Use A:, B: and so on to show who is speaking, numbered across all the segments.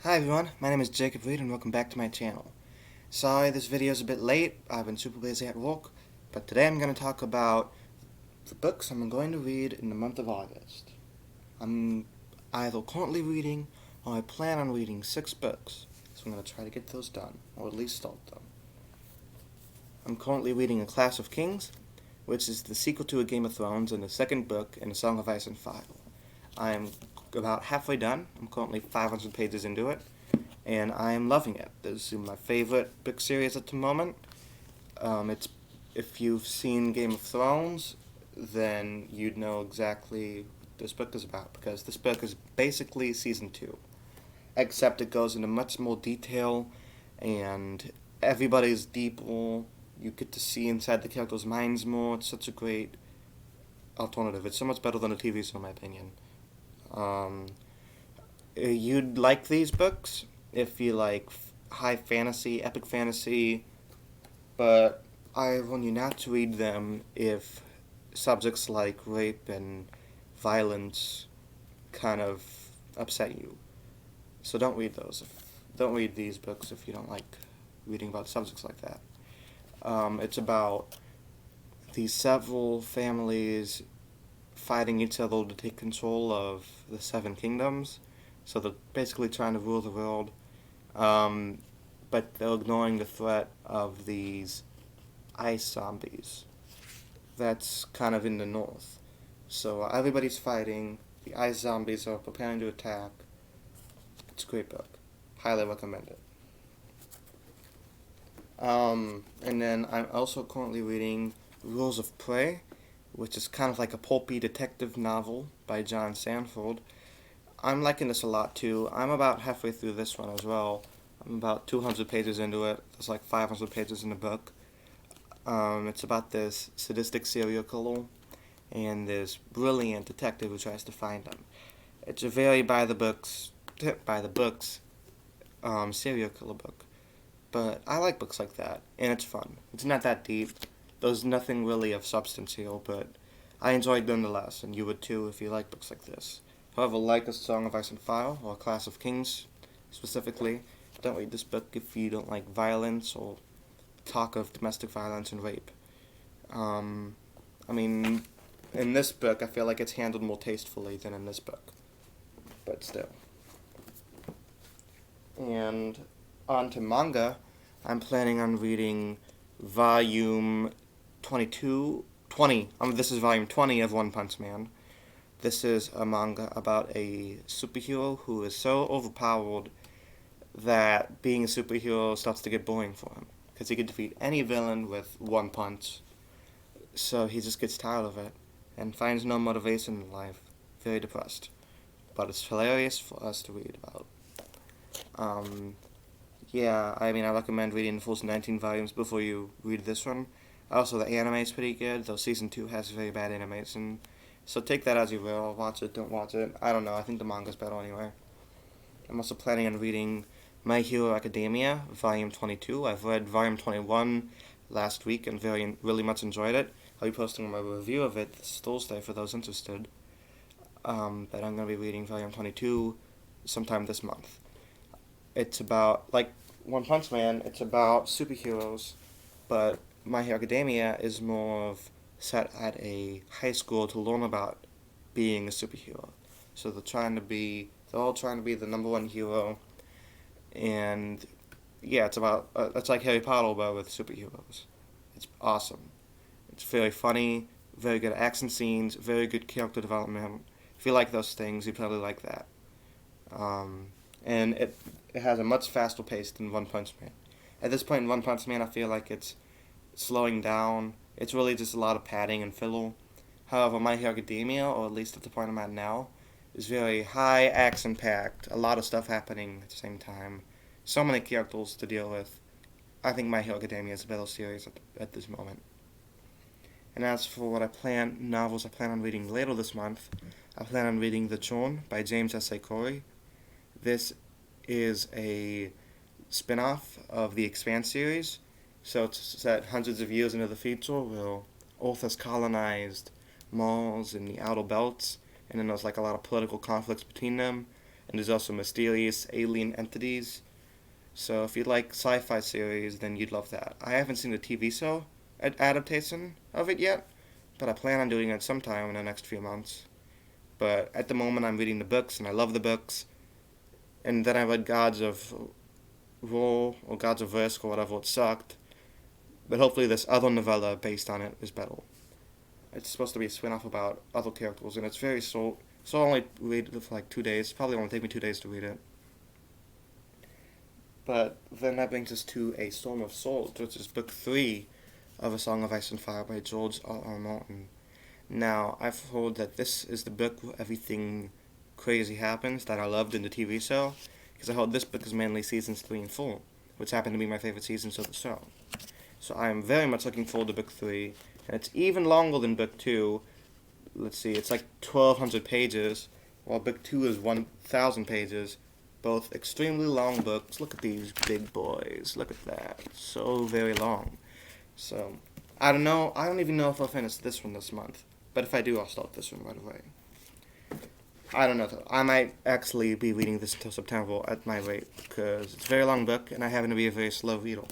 A: Hi everyone, my name is Jacob Reed and welcome back to my channel. Sorry this video is a bit late, I've been super busy at work, but today I'm going to talk about the books I'm going to read in the month of August. I'm either currently reading or I plan on reading 6 books, so I'm going to try to get those done, or at least start them. I'm currently reading A Clash of Kings, which is the sequel to A Game of Thrones and the second book in A Song of Ice and Fire. I'm about halfway done. I'm currently 500 pages into it, and I am loving it. This is my favorite book series at the moment. It's If you've seen Game of Thrones, then you'd know exactly what this book is about, because this book is basically season 2, except it goes into much more detail, and everybody's deeper. You get to see inside the characters' minds more. It's such a great alternative. It's so much better than a TV show, in my opinion. Um, you'd like these books if you like high fantasy, epic fantasy, but I warn you not to read them if subjects like rape and violence kind of upset you. So don't read those. Don't read these books if you don't like reading about subjects like that. It's about these several families fighting each other to take control of the Seven Kingdoms. So they're basically trying to rule the world, but they're ignoring the threat of these ice zombies. That's kind of in the north. So everybody's fighting. The ice zombies are preparing to attack. It's a great book. Highly recommend it. And then I'm also currently reading Rules of Prey, which is kind of like a pulpy detective novel by John Sanford. I'm liking this a lot too. I'm about halfway through this one as well. I'm about 200 pages into it. There's like 500 pages in the book. It's about this sadistic serial killer and this brilliant detective who tries to find him. It's a very by the books serial killer book. But I like books like that, and it's fun. It's not that deep. There's nothing really of substance here, but I enjoyed nonetheless, and you would too if you like books like this. However, like A Song of Ice and Fire, or A Clash of Kings specifically, don't read this book if you don't like violence or talk of domestic violence and rape. Um, I mean, in this book, I feel like it's handled more tastefully than in this book, but still. And on to manga, I'm planning on reading volume 20. This is volume 20 of One Punch Man. This is a manga about a superhero who is so overpowered that being a superhero starts to get boring for him, because he can defeat any villain with one punch. So he just gets tired of it and finds no motivation in life. Very depressed. But it's hilarious for us to read about. Um, yeah, I mean, I recommend reading the first 19 volumes before you read this one. Also, the anime is pretty good, though Season 2 has very bad animation. So take that as you will. Watch it, don't watch it. I don't know, I think the manga's better anyway. I'm also planning on reading My Hero Academia, Volume 22. I've read Volume 21 last week and really much enjoyed it. I'll be posting my review of it this Thursday for those interested. But I'm going to be reading Volume 22 sometime this month. It's about, like One Punch Man, it's about superheroes, but My Hero Academia is more of set at a high school to learn about being a superhero. So they're all trying to be the number one hero, and yeah, it's like Harry Potter but with superheroes. It's awesome. It's very funny, very good action scenes, very good character development. If you like those things, you probably like that. And it has a much faster pace than One Punch Man. At this point in One Punch Man, I feel like it's slowing down. It's really just a lot of padding and filler. However, My Hero Academia, or at least at the point I'm at now, is very high action packed. A lot of stuff happening at the same time. So many characters to deal with. I think My Hero Academia is a better series at this moment. And as for novels I plan on reading later this month, I plan on reading The Churn by James S. A. Corey. This is a spin-off of the Expanse series, so it's set hundreds of years into the future where Earth has colonized Mars and the Outer Belts, and then there's like a lot of political conflicts between them, and there's also mysterious alien entities. So if you like sci-fi series, then you'd love that. I haven't seen the TV show adaptation of it yet, but I plan on doing it sometime in the next few months. But at the moment, I'm reading the books, and I love the books. And then I read Gods of War or Gods of Risk or whatever. It sucked, but hopefully this other novella based on it is better. It's supposed to be a spin-off about other characters, and it's very short. So I'll only read it for like 2 days. Probably only take me 2 days to read it. But then that brings us to A Storm of Swords, which is book 3 of A Song of Ice and Fire by George R.R. Martin. Now, I've heard that this is the book where everything crazy happens that I loved in the TV show, because I heard this book is mainly seasons 3 and 4, which happen to be my favorite seasons of the show. So I am very much looking forward to book 3, and it's even longer than book 2. Let's see, it's like 1,200 pages, while book 2 is 1,000 pages. Both extremely long books. Look at these big boys. Look at that. So very long. So, I don't know. I don't even know if I'll finish this one this month. But if I do, I'll start this one right away. I don't know though. I might actually be reading this until September at my rate, because it's a very long book, and I happen to be a very slow reader.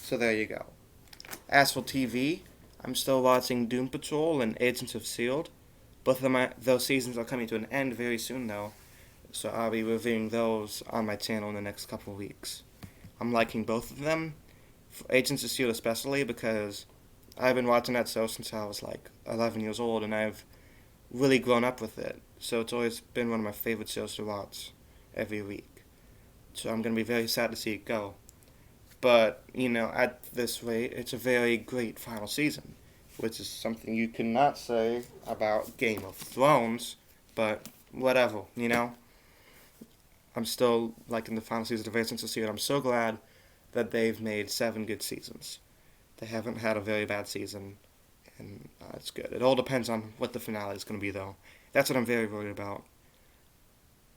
A: So there you go. As for TV, I'm still watching Doom Patrol and Agents of S.H.I.E.L.D. Both of those seasons are coming to an end very soon though, so I'll be reviewing those on my channel in the next couple of weeks. I'm liking both of them, for Agents of S.H.I.E.L.D. especially, because I've been watching that show since I was like 11 years old, and I've really grown up with it. So it's always been one of my favorite shows to watch every week. So I'm going to be very sad to see it go. But, at this rate, it's a very great final season, which is something you cannot say about Game of Thrones, but whatever, I'm still liking the final season of Agents of S.H.I.E.L.D. I'm so glad that they've made 7 good seasons. They haven't had a very bad season, and it's good. It all depends on what the finale is going to be, though. That's what I'm very worried about.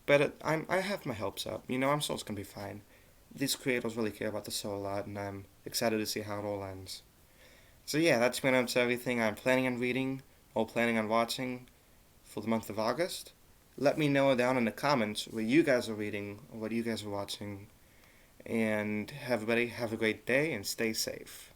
A: But I have my hopes up. I'm sure it's going to be fine. These creators really care about the show a lot, and I'm excited to see how it all ends. So yeah, that's pretty much everything I'm planning on reading or planning on watching for the month of August. Let me know down in the comments what you guys are reading or what you guys are watching. And everybody have a great day and stay safe.